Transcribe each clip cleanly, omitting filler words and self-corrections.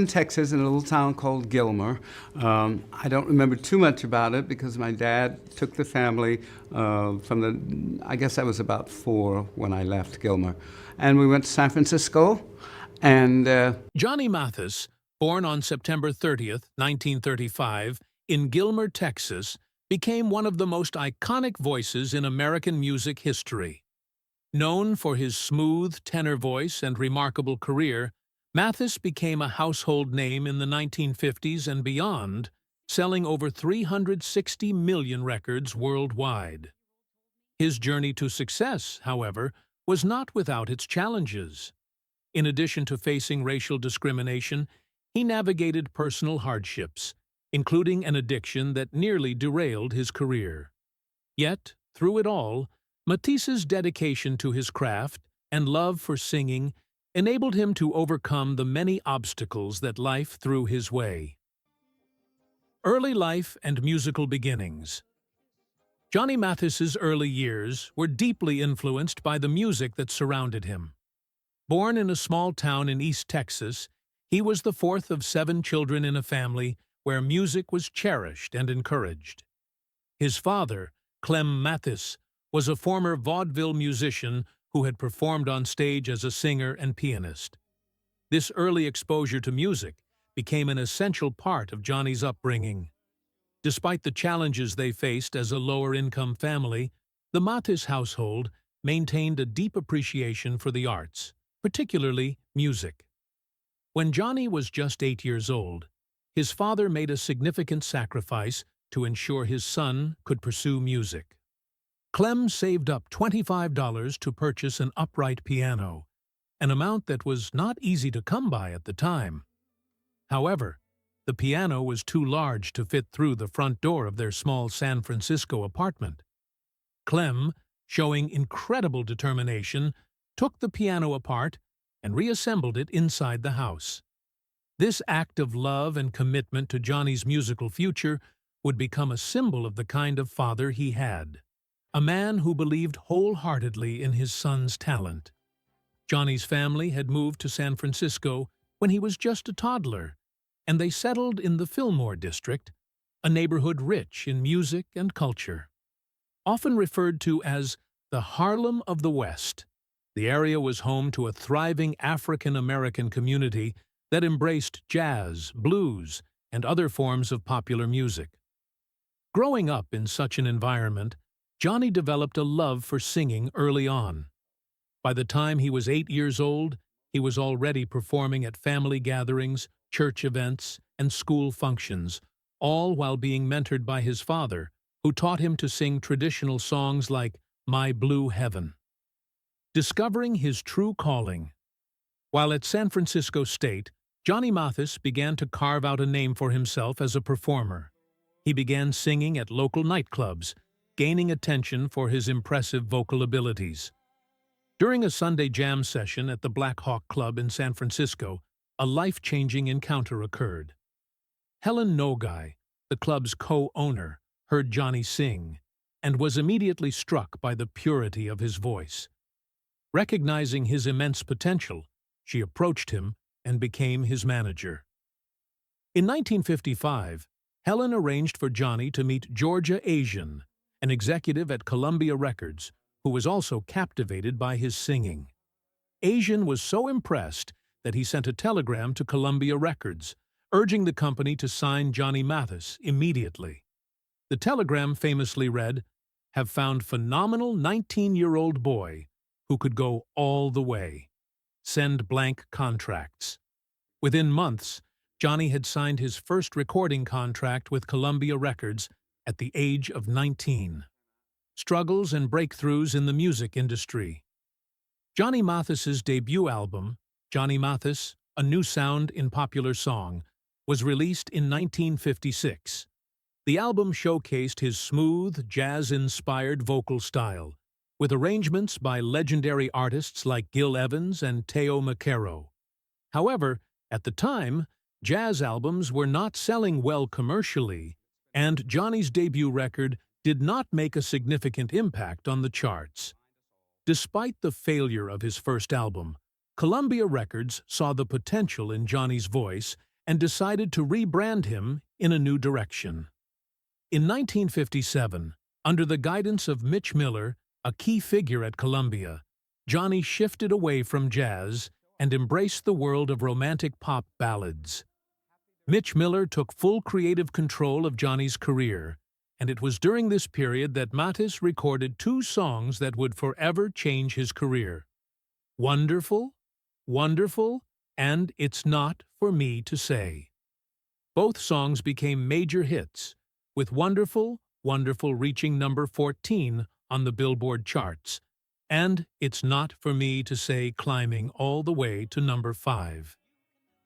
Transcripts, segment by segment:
In Texas, in a little town called Gilmer. I don't remember too much about it because my dad took the family I guess I was about 4 when I left Gilmer. And we went to San Francisco, and Johnny Mathis, born on September 30th, 1935, in Gilmer, Texas, became one of the most iconic voices in American music history. Known for his smooth tenor voice and remarkable career, Mathis became a household name in the 1950s and beyond, selling over 360 million records worldwide. His journey to success, however, was not without its challenges. In addition to facing racial discrimination, he navigated personal hardships, including an addiction that nearly derailed his career. Yet, through it all, Mathis's dedication to his craft and love for singing enabled him to overcome the many obstacles that life threw his way. Early life and musical beginnings. Johnny Mathis's early years were deeply influenced by the music that surrounded him. Born in a small town in East Texas, he was the fourth of 7 children in a family where music was cherished and encouraged. His father, Clem Mathis, was a former vaudeville musician who had performed on stage as a singer and pianist. This early exposure to music became an essential part of Johnny's upbringing. Despite the challenges they faced as a lower-income family, the Mathis household maintained a deep appreciation for the arts, particularly music. When Johnny was just 8 years old, his father made a significant sacrifice to ensure his son could pursue music. Clem saved up $25 to purchase an upright piano, an amount that was not easy to come by at the time. However, the piano was too large to fit through the front door of their small San Francisco apartment. Clem, showing incredible determination, took the piano apart and reassembled it inside the house. This act of love and commitment to Johnny's musical future would become a symbol of the kind of father he had. A man who believed wholeheartedly in his son's talent. Johnny's family had moved to San Francisco when he was just a toddler, and they settled in the Fillmore district, a neighborhood rich in music and culture. Often referred to as the Harlem of the West, the area was home to a thriving African-American community that embraced jazz, blues, and other forms of popular music. Growing up in such an environment, Johnny developed a love for singing early on. By the time he was 8 years old, he was already performing at family gatherings, church events, and school functions, all while being mentored by his father, who taught him to sing traditional songs like My Blue Heaven. Discovering his true calling. While at San Francisco State, Johnny Mathis began to carve out a name for himself as a performer. He began singing at local nightclubs, gaining attention for his impressive vocal abilities. During a Sunday jam session at the Black Hawk Club in San Francisco, a life-changing encounter occurred. Helen Nogai, the club's co-owner, heard Johnny sing and was immediately struck by the purity of his voice. Recognizing his immense potential, she approached him and became his manager. In 1955, Helen arranged for Johnny to meet Georgia Asian, an executive at Columbia Records, who was also captivated by his singing. Asian was so impressed that he sent a telegram to Columbia Records, urging the company to sign Johnny Mathis immediately. The telegram famously read, "Have found phenomenal 19-year-old boy who could go all the way. Send blank contracts." Within months, Johnny had signed his first recording contract with Columbia Records at the age of 19. Struggles and breakthroughs in the music industry. Johnny Mathis's debut album, Johnny Mathis, A New Sound in Popular Song, was released in 1956. The album showcased his smooth, jazz-inspired vocal style, with arrangements by legendary artists like Gil Evans and Teo Macero. However, at the time, jazz albums were not selling well commercially, and Johnny's debut record did not make a significant impact on the charts. Despite the failure of his first album, Columbia Records saw the potential in Johnny's voice and decided to rebrand him in a new direction. In 1957, under the guidance of Mitch Miller, a key figure at Columbia, Johnny shifted away from jazz and embraced the world of romantic pop ballads. Mitch Miller took full creative control of Johnny's career, and it was during this period that Mathis recorded two songs that would forever change his career: Wonderful, Wonderful, and It's Not For Me To Say. Both songs became major hits, with Wonderful, Wonderful reaching number 14 on the Billboard charts, and It's Not For Me To Say climbing all the way to number 5.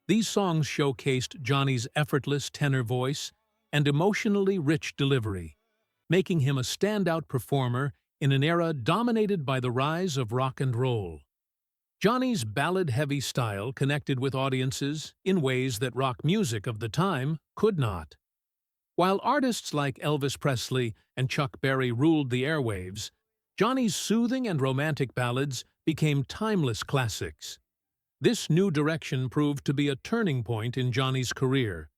These songs showcased Johnny's effortless tenor voice and emotionally rich delivery, making him a standout performer in an era dominated by the rise of rock and roll. Johnny's ballad-heavy style connected with audiences in ways that rock music of the time could not. While artists like Elvis Presley and Chuck Berry ruled the airwaves, Johnny's soothing and romantic ballads became timeless classics. This new direction proved to be a turning point in Johnny's career,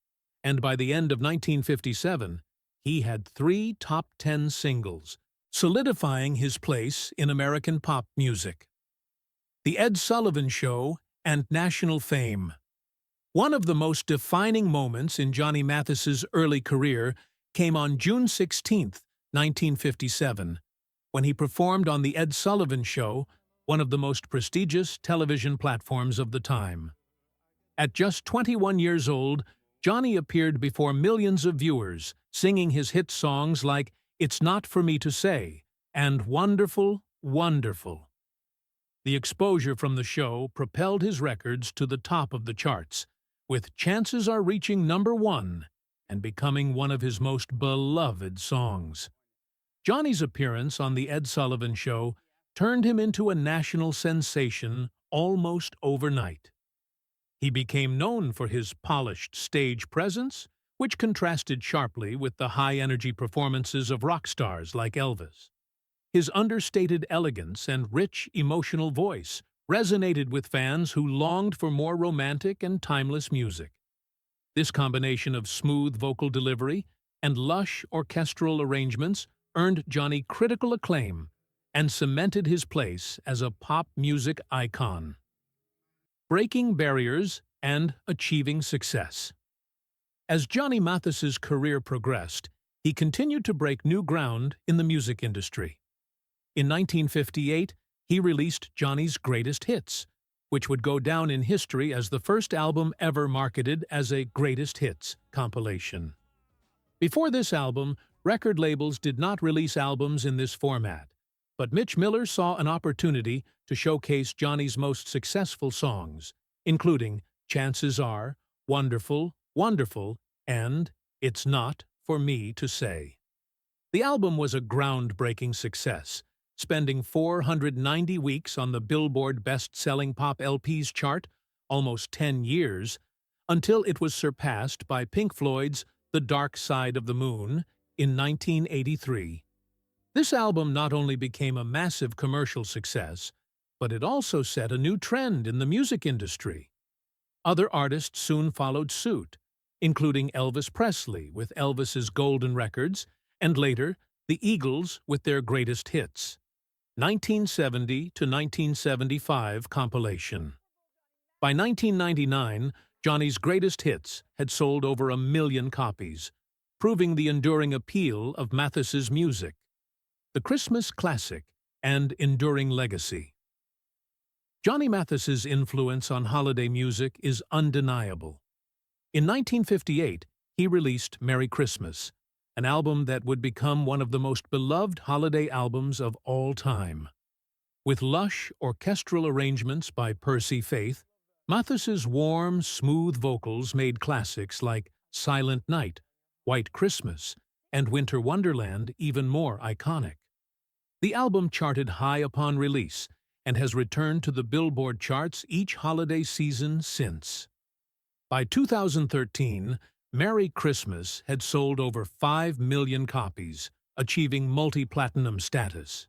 and by the end of 1957, he had 3 top 10 singles, solidifying his place in American pop music. The Ed Sullivan Show and national fame. One of the most defining moments in Johnny Mathis's early career came on June 16, 1957, when he performed on The Ed Sullivan Show, one of the most prestigious television platforms of the time. At just 21 years old, Johnny appeared before millions of viewers, singing his hit songs like It's Not For Me To Say and Wonderful, Wonderful. The exposure from the show propelled his records to the top of the charts, with Chances Are reaching number 1 and becoming one of his most beloved songs. Johnny's appearance on The Ed Sullivan Show turned him into a national sensation almost overnight. He became known for his polished stage presence, which contrasted sharply with the high-energy performances of rock stars like Elvis. His understated elegance and rich, emotional voice resonated with fans who longed for more romantic and timeless music. This combination of smooth vocal delivery and lush orchestral arrangements earned Johnny critical acclaim and cemented his place as a pop music icon. Breaking barriers and achieving success. As Johnny Mathis's career progressed, he continued to break new ground in the music industry. In 1958, he released Johnny's Greatest Hits, which would go down in history as the first album ever marketed as a Greatest Hits compilation. Before this album, record labels did not release albums in this format, but Mitch Miller saw an opportunity to showcase Johnny's most successful songs, including Chances Are, Wonderful, Wonderful, and It's Not For Me To Say. The album was a groundbreaking success, spending 490 weeks on the Billboard best-selling pop LPs chart, almost 10 years, until it was surpassed by Pink Floyd's The Dark Side of the Moon in 1983. This album not only became a massive commercial success, but it also set a new trend in the music industry. Other artists soon followed suit, including Elvis Presley with Elvis's Golden Records, and later, the Eagles with their Greatest Hits. 1970 to 1975 compilation. By 1999, Johnny's Greatest Hits had sold over 1 million copies, proving the enduring appeal of Mathis's music. The Christmas classic and enduring legacy. Johnny Mathis's influence on holiday music is undeniable. In 1958, he released Merry Christmas, an album that would become one of the most beloved holiday albums of all time. With lush orchestral arrangements by Percy Faith, Mathis's warm, smooth vocals made classics like Silent Night, White Christmas, and Winter Wonderland even more iconic. The album charted high upon release and has returned to the Billboard charts each holiday season since. By 2013, Merry Christmas had sold over 5 million copies, achieving multi-platinum status.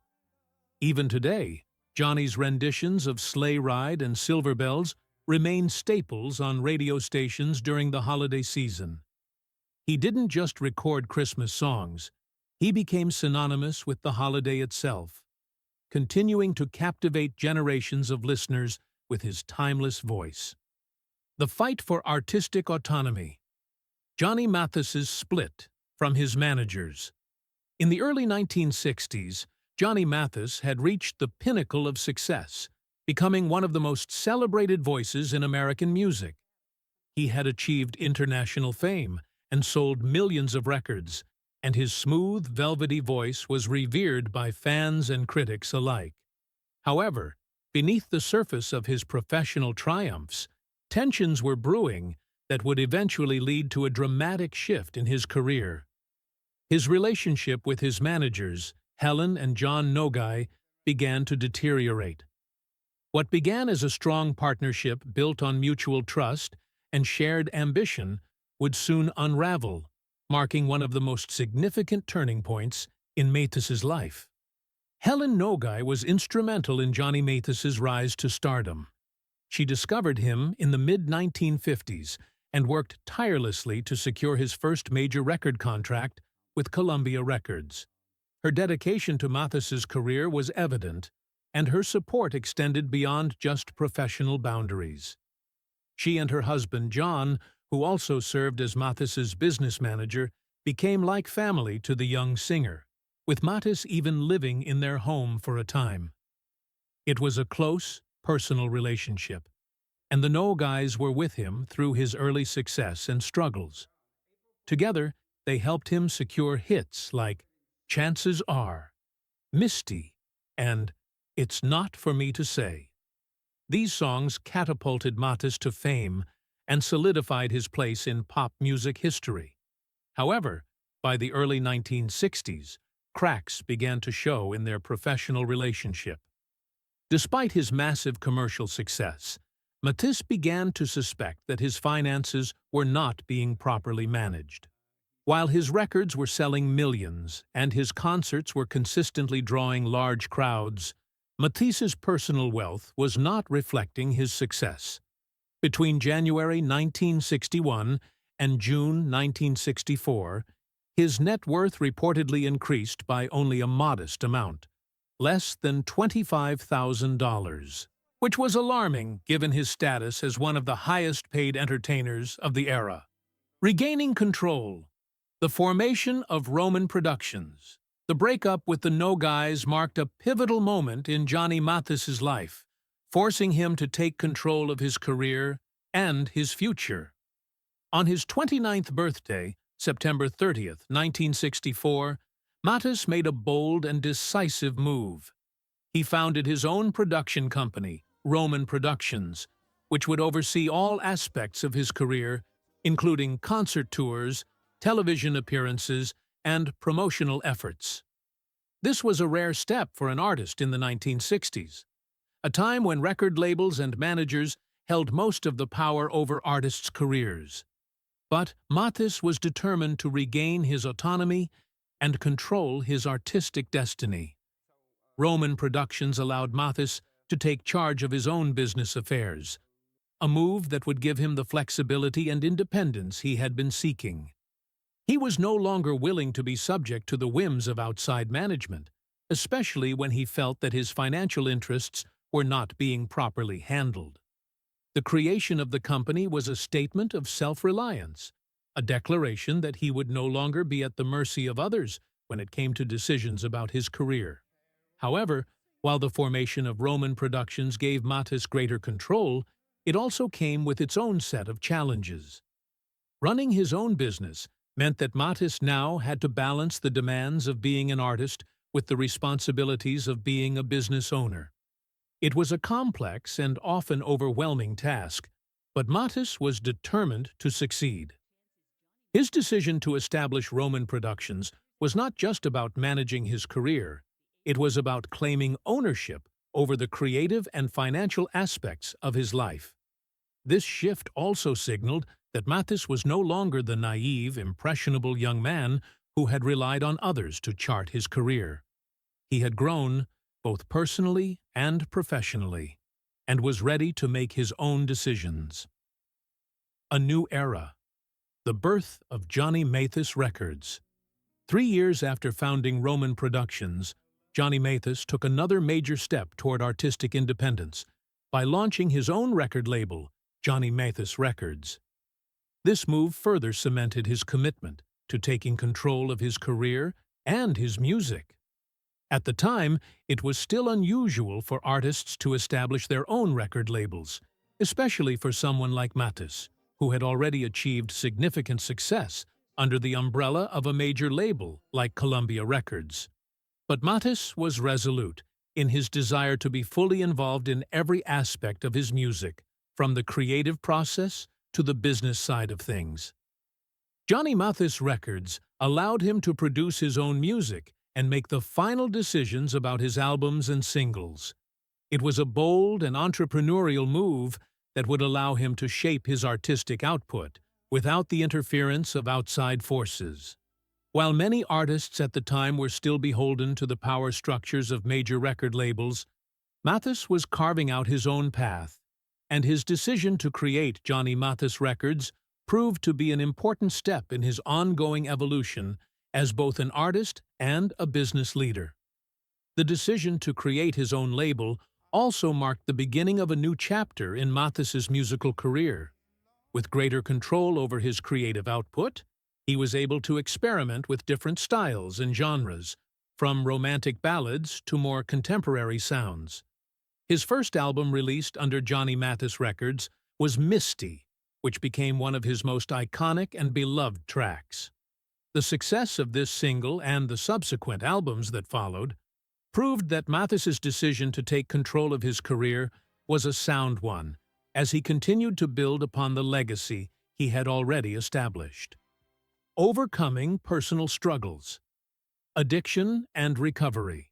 Even today, Johnny's renditions of Sleigh Ride and Silver Bells remained staples on radio stations during the holiday season. He didn't just record Christmas songs, he became synonymous with the holiday itself, continuing to captivate generations of listeners with his timeless voice. The fight for artistic autonomy. Johnny Mathis's split from his managers. In the early 1960s, Johnny Mathis had reached the pinnacle of success, becoming one of the most celebrated voices in American music. He had achieved international fame and sold millions of records, and his smooth, velvety voice was revered by fans and critics alike. However, beneath the surface of his professional triumphs, tensions were brewing that would eventually lead to a dramatic shift in his career. His relationship with his managers, Helen and John Nogai, began to deteriorate. What began as a strong partnership built on mutual trust and shared ambition would soon unravel, marking one of the most significant turning points in Mathis's life. Helen Nogai was instrumental in Johnny Mathis's rise to stardom. She discovered him in the mid-1950s and worked tirelessly to secure his first major record contract with Columbia Records. Her dedication to Mathis's career was evident, and her support extended beyond just professional boundaries. She and her husband, John, who also served as Mathis's business manager, became like family to the young singer, with Mathis even living in their home for a time. It was a close, personal relationship, and the Nogais were with him through his early success and struggles. Together, they helped him secure hits like Chances Are, Misty, and It's Not For Me To Say. These songs catapulted Mathis to fame and solidified his place in pop music history. However, by the early 1960s, cracks began to show in their professional relationship. Despite his massive commercial success, Mathis began to suspect that his finances were not being properly managed. While his records were selling millions and his concerts were consistently drawing large crowds, Mathis's personal wealth was not reflecting his success. Between January 1961 and June 1964, his net worth reportedly increased by only a modest amount, less than $25,000, which was alarming given his status as one of the highest-paid entertainers of the era. Regaining control. The formation of Roman Productions. The breakup with the Nogais marked a pivotal moment in Johnny Mathis's life, forcing him to take control of his career and his future. On his 29th birthday, September 30th, 1964, Mathis made a bold and decisive move. He founded his own production company, Roman Productions, which would oversee all aspects of his career, including concert tours, television appearances, and promotional efforts. This was a rare step for an artist in the 1960s, a time when record labels and managers held most of the power over artists' careers. But Mathis was determined to regain his autonomy and control his artistic destiny. Roman Productions allowed Mathis to take charge of his own business affairs, a move that would give him the flexibility and independence he had been seeking. He was no longer willing to be subject to the whims of outside management, especially when he felt that his financial interests were not being properly handled. The creation of the company was a statement of self-reliance, a declaration that he would no longer be at the mercy of others when it came to decisions about his career. However, while the formation of Roman Productions gave Mathis greater control, it also came with its own set of challenges. Running his own business meant that Mathis now had to balance the demands of being an artist with the responsibilities of being a business owner. It was a complex and often overwhelming task, but Mathis was determined to succeed. His decision to establish Roman Productions was not just about managing his career, it was about claiming ownership over the creative and financial aspects of his life. This shift also signaled that Mathis was no longer the naive, impressionable young man who had relied on others to chart his career. He had grown, both personally and professionally, and was ready to make his own decisions. A new era. The birth of Johnny Mathis Records. 3 years after founding Roman Productions, Johnny Mathis took another major step toward artistic independence by launching his own record label, Johnny Mathis Records. This move further cemented his commitment to taking control of his career and his music. At the time, it was still unusual for artists to establish their own record labels, especially for someone like Mathis, who had already achieved significant success under the umbrella of a major label like Columbia Records. But Mathis was resolute in his desire to be fully involved in every aspect of his music, from the creative process to the business side of things. Johnny Mathis Records allowed him to produce his own music and make the final decisions about his albums and singles. It was a bold and entrepreneurial move that would allow him to shape his artistic output without the interference of outside forces. While many artists at the time were still beholden to the power structures of major record labels, Mathis was carving out his own path, and his decision to create Johnny Mathis Records proved to be an important step in his ongoing evolution as both an artist and a business leader. The decision to create his own label also marked the beginning of a new chapter in Mathis's musical career. With greater control over his creative output, he was able to experiment with different styles and genres, from romantic ballads to more contemporary sounds. His first album released under Johnny Mathis Records was Misty, which became one of his most iconic and beloved tracks. The success of this single and the subsequent albums that followed proved that Mathis's decision to take control of his career was a sound one, as he continued to build upon the legacy he had already established. Overcoming personal struggles. Addiction and recovery.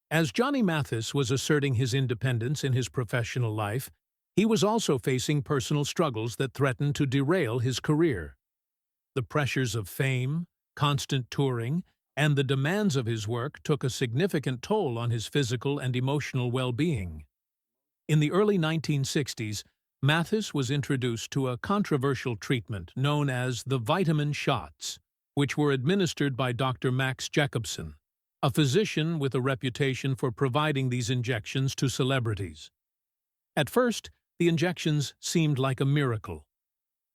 As Johnny Mathis was asserting his independence in his professional life, he was also facing personal struggles that threatened to derail his career. The pressures of fame, constant touring, and the demands of his work took a significant toll on his physical and emotional well-being. In the early 1960s, Mathis was introduced to a controversial treatment known as the vitamin shots, which were administered by Dr. Max Jacobson, a physician with a reputation for providing these injections to celebrities. At first, the injections seemed like a miracle.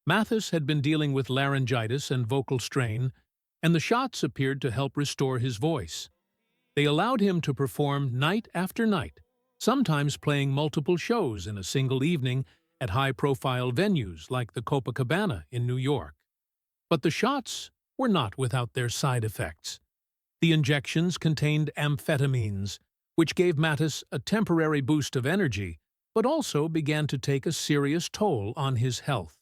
Mathis had been dealing with laryngitis and vocal strain, and the shots appeared to help restore his voice. They allowed him to perform night after night, sometimes playing multiple shows in a single evening at high-profile venues like the Copacabana in New York. But the shots were not without their side effects. The injections contained amphetamines, which gave Mathis a temporary boost of energy, but also began to take a serious toll on his health.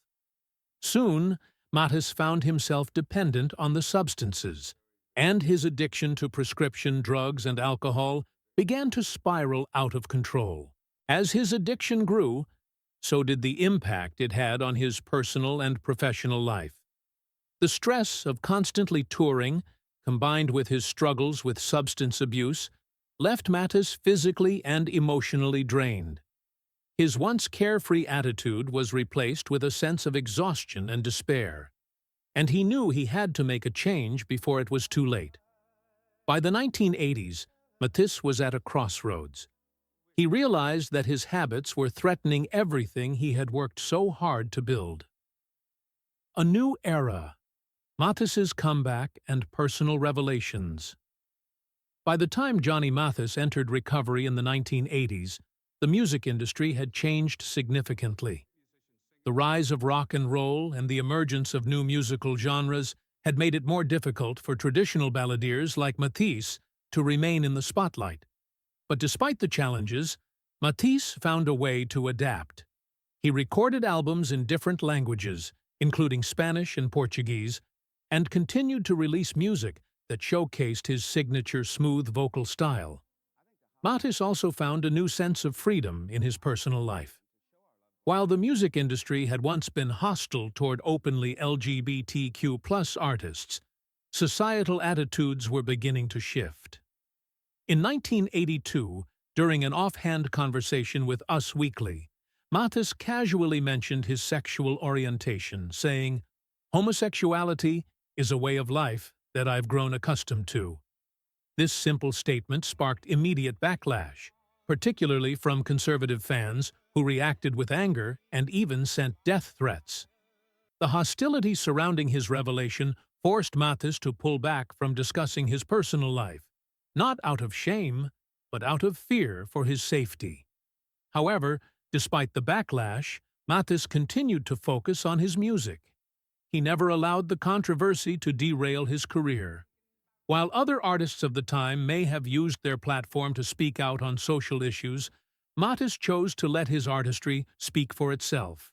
Soon, Mathis found himself dependent on the substances, and his addiction to prescription drugs and alcohol began to spiral out of control. As his addiction grew, so did the impact it had on his personal and professional life. The stress of constantly touring, combined with his struggles with substance abuse, left Mathis physically and emotionally drained. His once carefree attitude was replaced with a sense of exhaustion and despair, and he knew he had to make a change before it was too late. By the 1980s, Mathis was at a crossroads. He realized that his habits were threatening everything he had worked so hard to build. A new era. Mathis's comeback and personal revelations. By the time Johnny Mathis entered recovery in the 1980s, the music industry had changed significantly. The rise of rock and roll and the emergence of new musical genres had made it more difficult for traditional balladeers like Mathis to remain in the spotlight. But despite the challenges, Mathis found a way to adapt. He recorded albums in different languages, including Spanish and Portuguese, and continued to release music that showcased his signature smooth vocal style. Mathis also found a new sense of freedom in his personal life. While the music industry had once been hostile toward openly LGBTQ+ artists, societal attitudes were beginning to shift. In 1982, During an offhand conversation with Us Weekly, Mathis casually mentioned his sexual orientation, saying, "Homosexuality is a way of life that I've grown accustomed to." This simple statement sparked immediate backlash, particularly from conservative fans who reacted with anger and even sent death threats. The hostility surrounding his revelation forced Mathis to pull back from discussing his personal life, not out of shame, but out of fear for his safety. However, despite the backlash, Mathis continued to focus on his music. He never allowed the controversy to derail his career. While other artists of the time may have used their platform to speak out on social issues, Mathis chose to let his artistry speak for itself.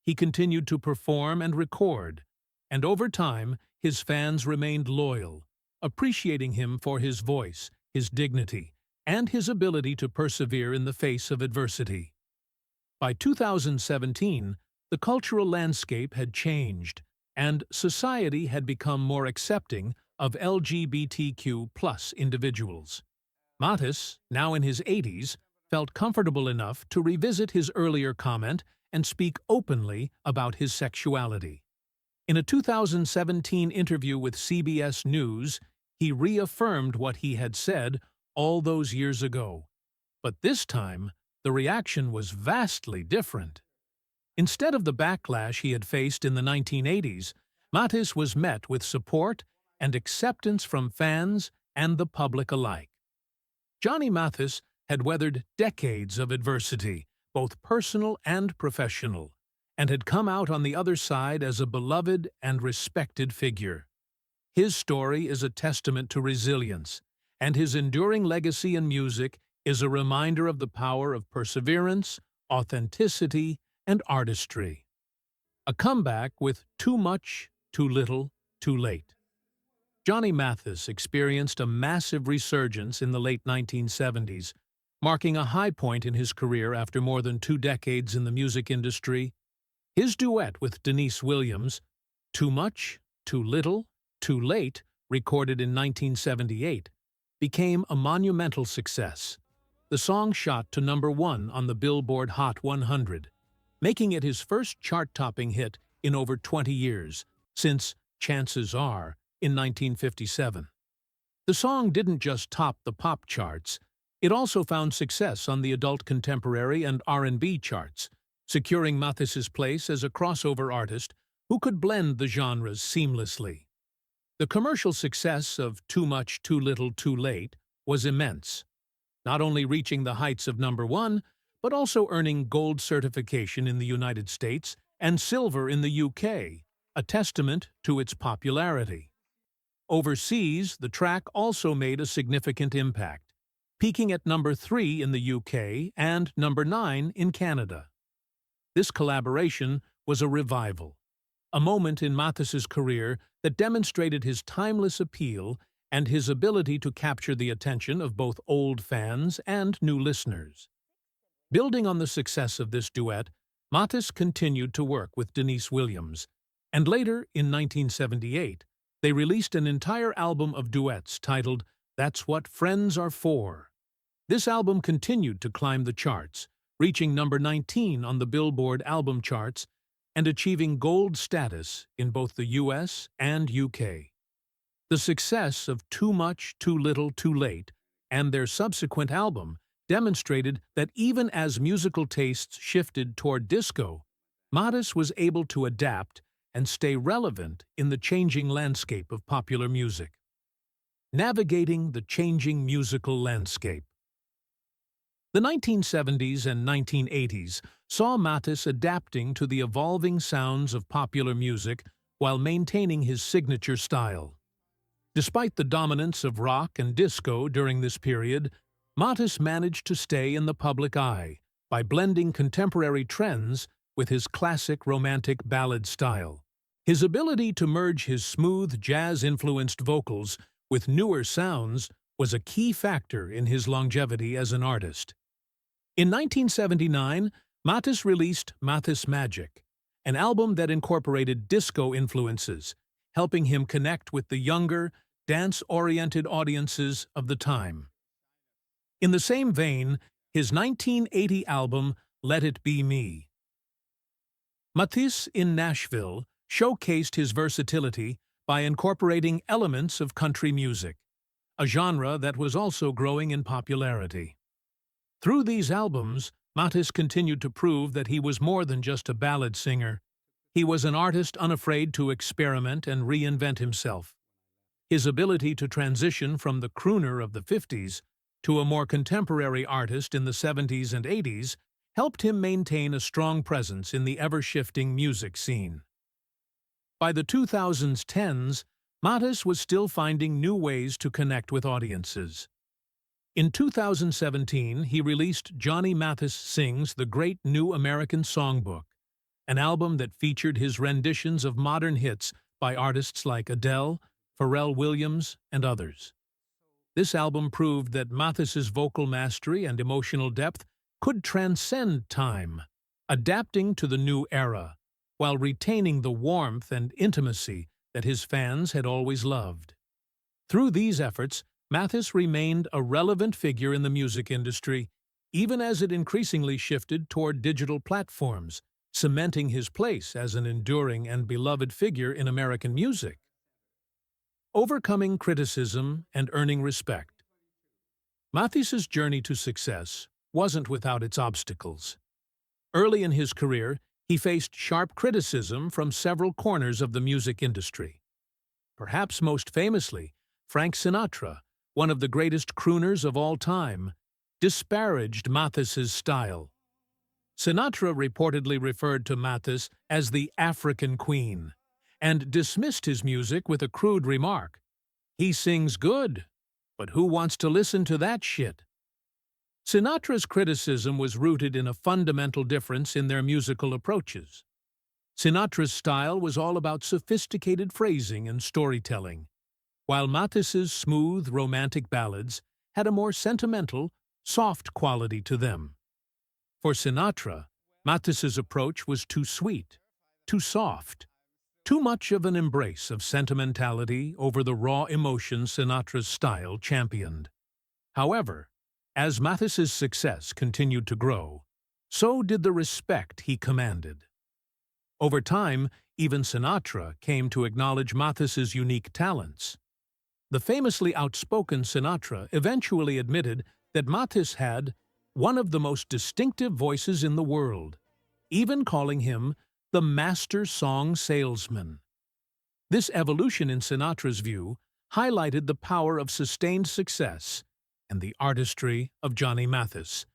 He continued to perform and record, and over time, his fans remained loyal, appreciating him for his voice, his dignity, and his ability to persevere in the face of adversity. By 2017, the cultural landscape had changed, and society had become more accepting of LGBTQ+ individuals. Mathis, now in his 80s, felt comfortable enough to revisit his earlier comment and speak openly about his sexuality. In a 2017 interview with CBS News, he reaffirmed what he had said all those years ago. But this time, the reaction was vastly different. Instead of the backlash he had faced in the 1980s, Mathis was met with support and acceptance from fans and the public alike. Johnny Mathis had weathered decades of adversity, both personal and professional, and had come out on the other side as a beloved and respected figure. His story is a testament to resilience, and his enduring legacy in music is a reminder of the power of perseverance, authenticity, and artistry. A comeback with Too Much, Too Little, Too Late. Johnny Mathis experienced a massive resurgence in the late 1970s, marking a high point in his career after more than 2 decades in the music industry. His duet with Denise Williams, Too Much, Too Little, Too Late, recorded in 1978, became a monumental success. The song shot to #1 on the Billboard Hot 100, making it his first chart-topping hit in over 20 years, since Chances Are in 1957. The song didn't just top the pop charts, it also found success on the adult contemporary and R&B charts, securing Mathis's place as a crossover artist who could blend the genres seamlessly. The commercial success of Too Much, Too Little, Too Late was immense, not only reaching the heights of #1, but also earning gold certification in the United States and silver in the UK, a testament to its popularity. Overseas, the track also made a significant impact, peaking at #3 in the UK and #9 in Canada. This collaboration was a revival, a moment in Mathis's career that demonstrated his timeless appeal and his ability to capture the attention of both old fans and new listeners. Building on the success of this duet, Mathis continued to work with Denise Williams, and later, in 1978, they released an entire album of duets titled That's What Friends Are For. This album continued to climb the charts, reaching #19 on the Billboard album charts and achieving gold status in both the US and UK. The success of Too Much, Too Little, Too Late and their subsequent album demonstrated that even as musical tastes shifted toward disco, Mathis was able to adapt and stay relevant in the changing landscape of popular music. Navigating the changing musical landscape. The 1970s and 1980s saw Mathis adapting to the evolving sounds of popular music while maintaining his signature style. Despite the dominance of rock and disco during this period, Mathis managed to stay in the public eye by blending contemporary trends with his classic romantic ballad style. His ability to merge his smooth, jazz-influenced vocals with newer sounds was a key factor in his longevity as an artist. In 1979, Mathis released Mathis Magic, an album that incorporated disco influences, helping him connect with the younger, dance-oriented audiences of the time. In the same vein, his 1980 album, Let It Be Me. Mathis in Nashville showcased his versatility by incorporating elements of country music, a genre that was also growing in popularity. Through these albums, Mathis continued to prove that he was more than just a ballad singer. He was an artist unafraid to experiment and reinvent himself. His ability to transition from the crooner of the 50s to a more contemporary artist in the 70s and 80s helped him maintain a strong presence in the ever-shifting music scene. By the 2010s, Mathis was still finding new ways to connect with audiences. In 2017, he released Johnny Mathis Sings the Great New American Songbook, an album that featured his renditions of modern hits by artists like Adele, Pharrell Williams, and others. This album proved that Mathis's vocal mastery and emotional depth could transcend time, adapting to the new era, while retaining the warmth and intimacy that his fans had always loved. Through these efforts, Mathis remained a relevant figure in the music industry, even as it increasingly shifted toward digital platforms, cementing his place as an enduring and beloved figure in American music. Overcoming criticism and earning respect. Mathis's journey to success wasn't without its obstacles. Early in his career, he faced sharp criticism from several corners of the music industry. Perhaps most famously, Frank Sinatra, one of the greatest crooners of all time, disparaged Mathis's style. Sinatra reportedly referred to Mathis as the African Queen and dismissed his music with a crude remark, "He sings good, but who wants to listen to that shit?" Sinatra's criticism was rooted in a fundamental difference in their musical approaches. Sinatra's style was all about sophisticated phrasing and storytelling, while Mathis's smooth, romantic ballads had a more sentimental, soft quality to them. For Sinatra, Mathis's approach was too sweet, too soft, too much of an embrace of sentimentality over the raw emotion Sinatra's style championed. However, as Mathis's success continued to grow, so did the respect he commanded. Over time, even Sinatra came to acknowledge Mathis's unique talents. The famously outspoken Sinatra eventually admitted that Mathis had one of the most distinctive voices in the world, even calling him the master song salesman. This evolution in Sinatra's view highlighted the power of sustained success and the artistry of Johnny Mathis,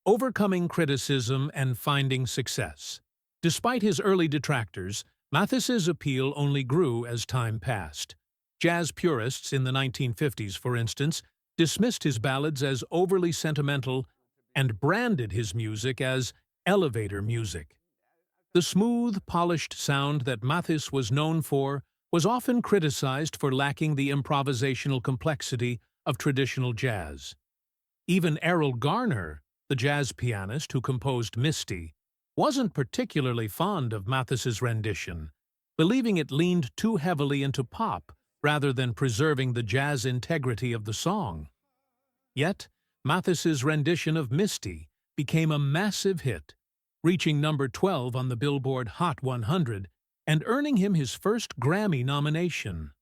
overcoming criticism and finding success. Despite his early detractors, Mathis's appeal only grew as time passed. Jazz purists in the 1950s, for instance, dismissed his ballads as overly sentimental and branded his music as elevator music. The smooth, polished sound that Mathis was known for was often criticized for lacking the improvisational complexity of traditional jazz. Even Errol Garner, the jazz pianist who composed Misty, wasn't particularly fond of Mathis's rendition, believing it leaned too heavily into pop rather than preserving the jazz integrity of the song. Yet, Mathis's rendition of Misty became a massive hit, reaching number 12 on the Billboard Hot 100 and earning him his first Grammy nomination.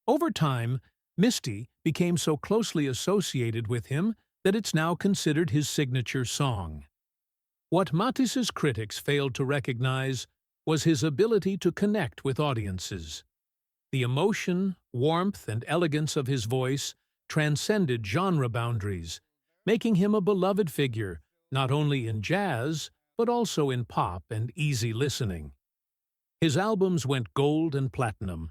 Over time, Misty became so closely associated with him that it's now considered his signature song. What Mathis's critics failed to recognize was his ability to connect with audiences. The emotion, warmth, and elegance of his voice transcended genre boundaries, making him a beloved figure not only in jazz, but also in pop and easy listening. His albums went gold and platinum,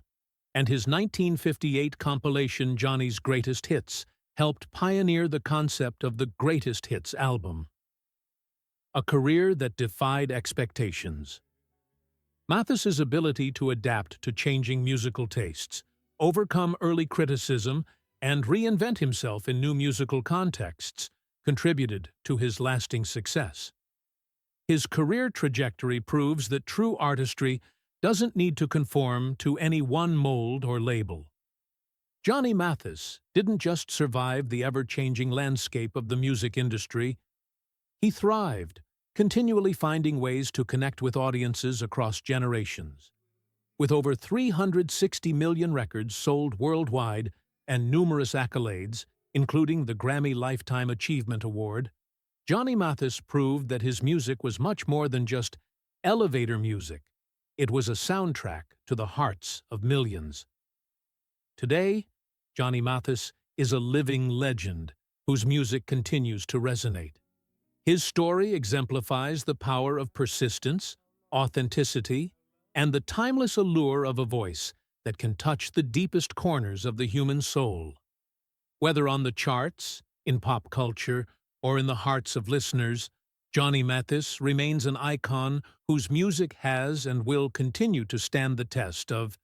and his 1958 compilation Johnny's Greatest Hits helped pioneer the concept of the Greatest Hits album. A career that defied expectations. Mathis's ability to adapt to changing musical tastes, overcome early criticism, and reinvent himself in new musical contexts contributed to his lasting success. His career trajectory proves that true artistry doesn't need to conform to any one mold or label. Johnny Mathis didn't just survive the ever-changing landscape of the music industry. He thrived, continually finding ways to connect with audiences across generations. With over 360 million records sold worldwide and numerous accolades, including the Grammy Lifetime Achievement Award, Johnny Mathis proved that his music was much more than just elevator music. It was a soundtrack to the hearts of millions. Today, Johnny Mathis is a living legend whose music continues to resonate. His story exemplifies the power of persistence, authenticity, and the timeless allure of a voice that can touch the deepest corners of the human soul. Whether on the charts, in pop culture, or in the hearts of listeners, Johnny Mathis remains an icon whose music has and will continue to stand the test of